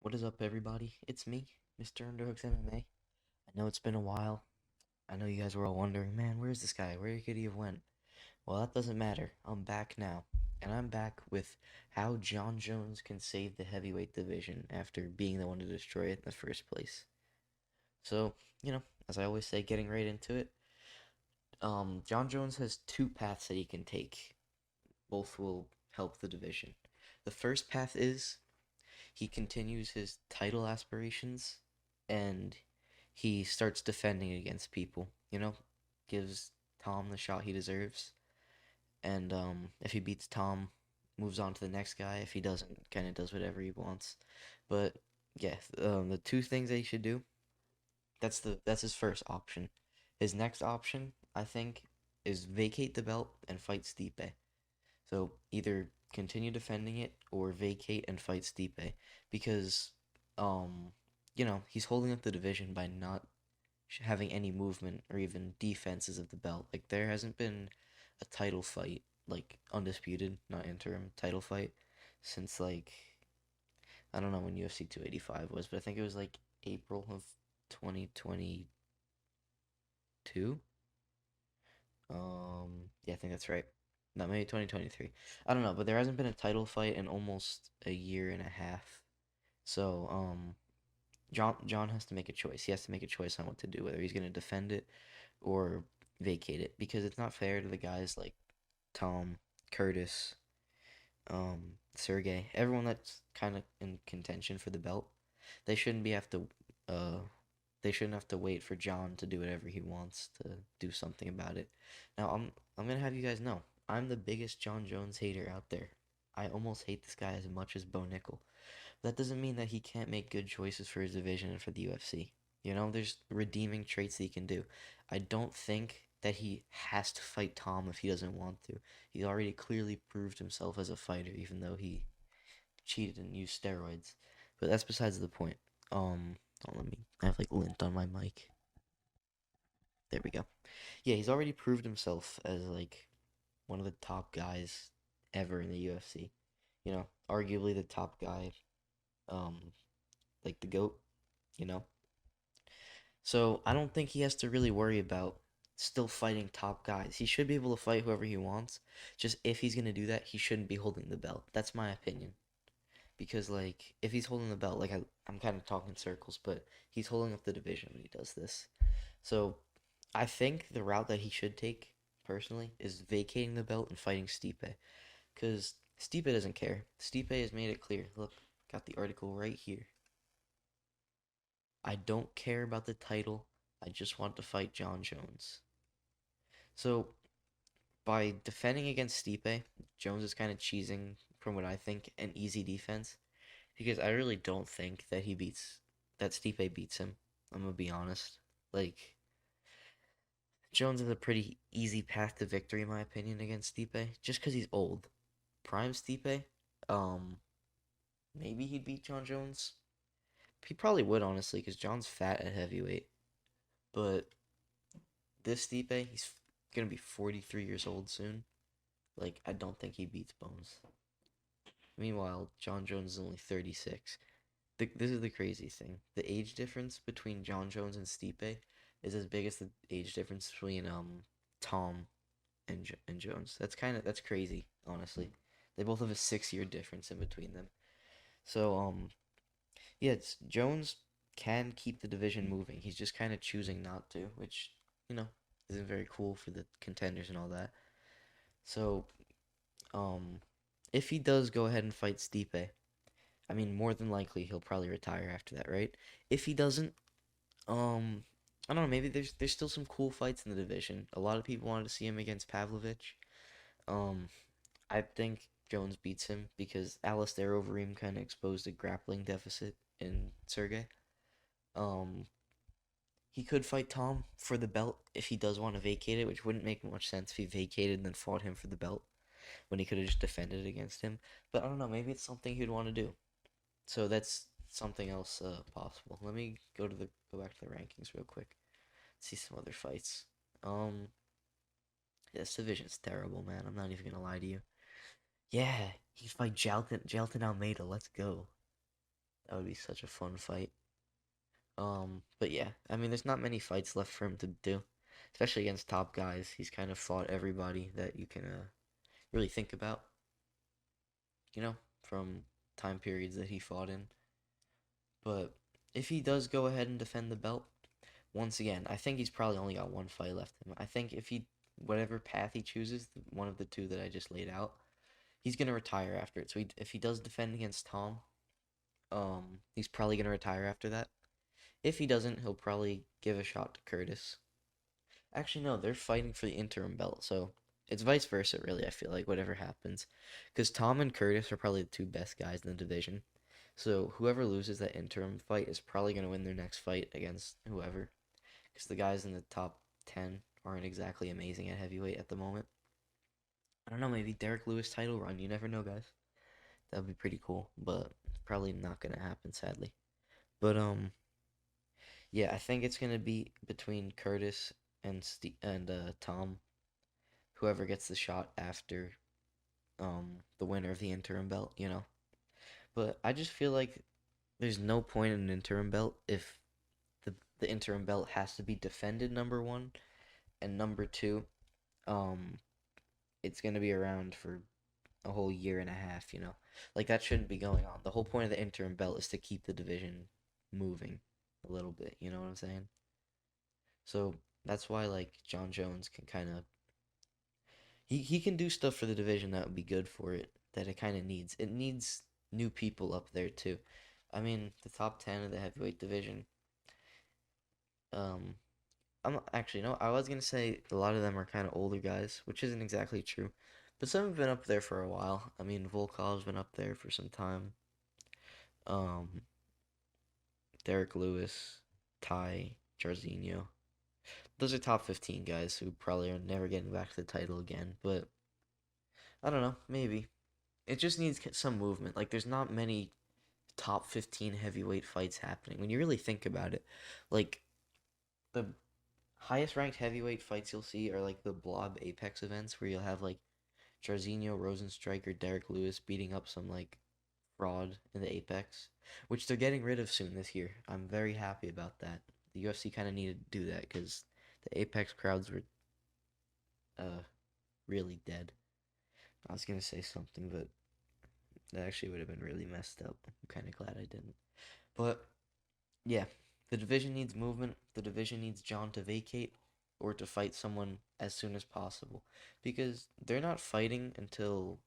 What is up, everybody? It's me, Mr. Underhooks MMA. I know it's been a while. I know you guys were all wondering, man, where's this guy? Where could he have went? Well, that doesn't matter. I'm back now. And I'm back with how John Jones can save the heavyweight division after being the one to destroy it in the first place. So, as I always say, getting right into it, John Jones has two paths that he can take. Both will help the division. The first path is he continues his title aspirations and he starts defending against people, gives Tom the shot he deserves. And if he beats Tom, moves on to the next guy. If he doesn't, kind of does whatever he wants. But yeah, the two things that he should do, that's his first option. His next option, I think, is vacate the belt and fight Stipe. So either continue defending it or vacate and fight Stipe because, um, he's holding up the division by not having any movement or even defenses of the belt. Like there hasn't been a title fight, like undisputed, not interim title fight, since like I don't know when UFC 285 was, but I think it was like April of 2022. Yeah, I think that's right. No, maybe 2023. I don't know, but there hasn't been a title fight in almost a year and a half. So, John has to make a choice. He has to make a choice on what to do, whether he's going to defend it or vacate it, because it's not fair to the guys like Tom, Curtis, Sergey, everyone that's kind of in contention for the belt. They shouldn't be have to, uh, they shouldn't have to wait for John to do whatever he wants to do something about it. Now, I'm gonna have you guys know, I'm the biggest John Jones hater out there. I almost hate this guy as much as Bo Nickel. That doesn't mean that he can't make good choices for his division and for the UFC. There's redeeming traits that he can do. I don't think that he has to fight Tom if he doesn't want to. He's already clearly proved himself as a fighter, even though he cheated and used steroids. But that's besides the point. Let me. I have like lint on my mic. There we go. Yeah, he's already proved himself as like one of the top guys ever in the UFC. Arguably the top guy, um, like the GOAT, you know? So I don't think he has to really worry about still fighting top guys. He should be able to fight whoever he wants. Just if he's gonna do that, he shouldn't be holding the belt. That's my opinion. Because like if he's holding the belt, like I'm kind of talking circles, but he's holding up the division when he does this. So I think the route that he should take personally is vacating the belt and fighting Stipe. Because Stipe doesn't care. Stipe has made it clear. Look, got the article right here. I don't care about the title. I just want to fight John Jones. So by defending against Stipe, Jones is kind of cheesing, from what I think, an easy defense. Because I really don't think that Stipe beats him. I'm gonna be honest. Like, Jones has a pretty easy path to victory, in my opinion, against Stipe, just because he's old. Prime Stipe, um, maybe he'd beat John Jones. He probably would, honestly, because John's fat at heavyweight. But this Stipe, he's gonna be 43 years old soon. Like, I don't think he beats Bones. Meanwhile, John Jones is only 36. This is the crazy thing. The age difference between John Jones and Stipe is as big as the age difference between Tom and Jones. That's crazy, honestly. They both have a 6 year difference in between them. So yeah, Jones can keep the division moving. He's just kind of choosing not to, which you know isn't very cool for the contenders and all that. So um, if he does go ahead and fight Stipe, I mean more than likely he'll probably retire after that, right? If he doesn't, um, I don't know. Maybe there's still some cool fights in the division. A lot of people wanted to see him against Pavlovich. Um, I think Jones beats him because Alistair Overeem kind of exposed a grappling deficit in Sergey. Um, he could fight Tom for the belt if he does want to vacate it, which wouldn't make much sense if he vacated and then fought him for the belt when he could have just defended against him. But I don't know, maybe it's something he'd want to do. So that's something else possible. Let me go back to the rankings real quick. See some other fights. Um, this division's terrible, man. I'm not even gonna lie to you. Yeah, he'd fight Jalton Almeida. Let's go. That would be such a fun fight. But yeah, I mean, there's not many fights left for him to do, especially against top guys. He's kind of fought everybody that you can really think about, from time periods that he fought in. But if he does go ahead and defend the belt, once again, I think he's probably only got one fight left in him. I think if he, whatever path he chooses, one of the two that I just laid out, he's gonna retire after it. So if he does defend against Tom, he's probably gonna retire after that. If he doesn't, he'll probably give a shot to Curtis. Actually, no, they're fighting for the interim belt, so it's vice versa, really. I feel like whatever happens, because Tom and Curtis are probably the two best guys in the division. So whoever loses that interim fight is probably gonna win their next fight against whoever, because the guys in the top 10 aren't exactly amazing at heavyweight at the moment. I don't know, maybe Derek Lewis title run. You never know, guys. That'd be pretty cool, but probably not gonna happen, sadly. But yeah, I think it's gonna be between Curtis and Tom, whoever gets the shot after the winner of the interim belt. But I just feel like there's no point in an interim belt if the interim belt has to be defended, number one, and number two, um it's gonna be around for a whole year and a half. Like that shouldn't be going on. The whole point of the interim belt is to keep the division moving a little bit, you know what I'm saying? So that's why like John Jones can kind of he can do stuff for the division that would be good for it that it kind of needs. It needs new people up there too. I mean, the top 10 of the heavyweight division. Um, I'm actually no. I was gonna say a lot of them are kind of older guys, which isn't exactly true, but some have been up there for a while. I mean, Volkov's been up there for some time. Um, Derek Lewis, Ty, Jarzinho. Those are top 15 guys who probably are never getting back to the title again. But I don't know, maybe it just needs some movement. Like, there's not many top 15 heavyweight fights happening. When you really think about it, like, the highest ranked heavyweight fights you'll see are like the Blob Apex events where you'll have like Jarzinho, Rosenstryker, Derek Lewis beating up some like fraud in the Apex, which they're getting rid of soon this year. I'm very happy about that. The UFC kind of needed to do that because the Apex crowds were uh really dead. I was gonna say something, but that actually would have been really messed up. I'm kind of glad I didn't. But yeah, the division needs movement. The division needs John to vacate or to fight someone as soon as possible because they're not fighting until.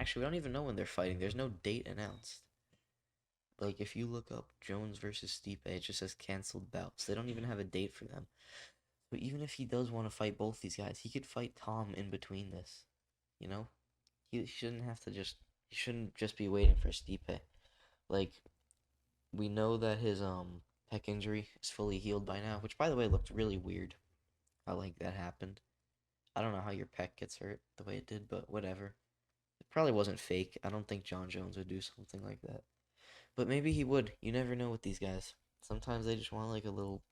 Actually, we don't even know when they're fighting. There's no date announced. Like, if you look up Jones versus Stipe, it just says canceled bouts. They don't even have a date for them. But even if he does want to fight both these guys, he could fight Tom in between this. You know? He shouldn't have to just. He shouldn't just be waiting for Stipe. Like, we know that his pec injury is fully healed by now, which by the way looked really weird. How like that happened. I don't know how your pec gets hurt the way it did, but whatever. It probably wasn't fake. I don't think John Jones would do something like that. But maybe he would. You never know with these guys. Sometimes they just want like a little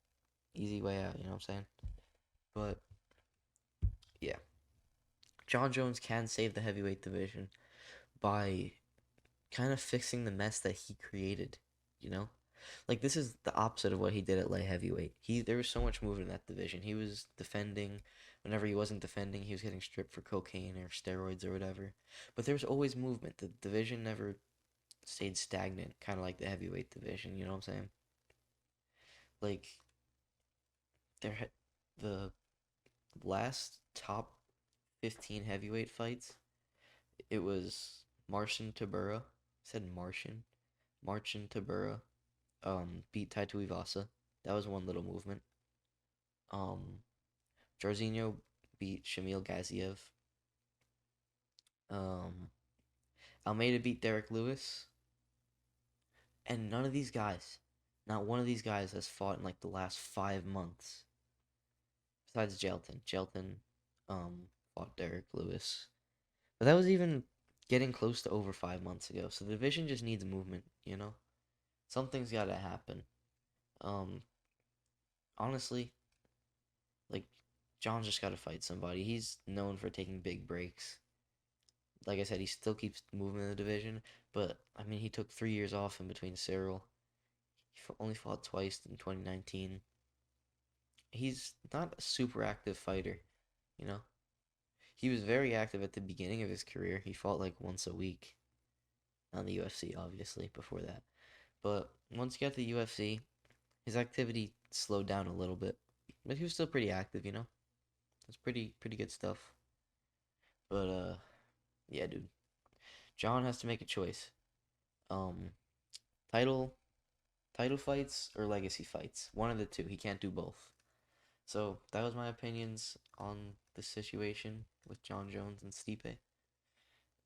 easy way out, you know what I'm saying? But yeah. John Jones can save the heavyweight division by kind of fixing the mess that he created, you know? Like this is the opposite of what he did at light heavyweight. There was so much movement in that division. He was defending. Whenever he wasn't defending, he was getting stripped for cocaine or steroids or whatever. But there was always movement. The division never stayed stagnant, kind of like the heavyweight division. You know what I'm saying? Like there, the last top 15 heavyweight fights, it was Marcin Tybura. I said Marcin Tybura. Beat Taito Ivasa. That was one little movement. Um, Jarzinho beat Shamil Gaziev. Um, Almeida beat Derek Lewis. And none of these guys, not one of these guys has fought in like the last 5 months. Besides Jelton. Jelton fought Derek Lewis. But that was even getting close to over 5 months ago. So the division just needs movement. Something's gotta happen. Um, honestly, like John's just gotta fight somebody. He's known for taking big breaks. like I said, he still keeps moving in the division. But I mean, he took 3 years off in between Cyril. He only fought twice in 2019. He's not a super active fighter, you know. He was very active at the beginning of his career. He fought like once a week on the UFC, obviously, before that. But once he got to the UFC, his activity slowed down a little bit. But he was still pretty active, you know. It's pretty good stuff. But yeah, dude. John has to make a choice. Um title title fights or legacy fights. One of the two. He can't do both. So that was my opinions on the situation with John Jones and Stipe.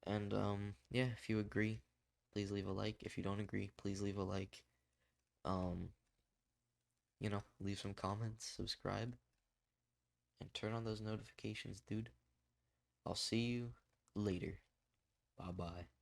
And yeah, if you agree, please leave a like. If you don't agree, please leave a like. Um, leave some comments, subscribe, and turn on those notifications, dude. I'll see you later. Bye bye.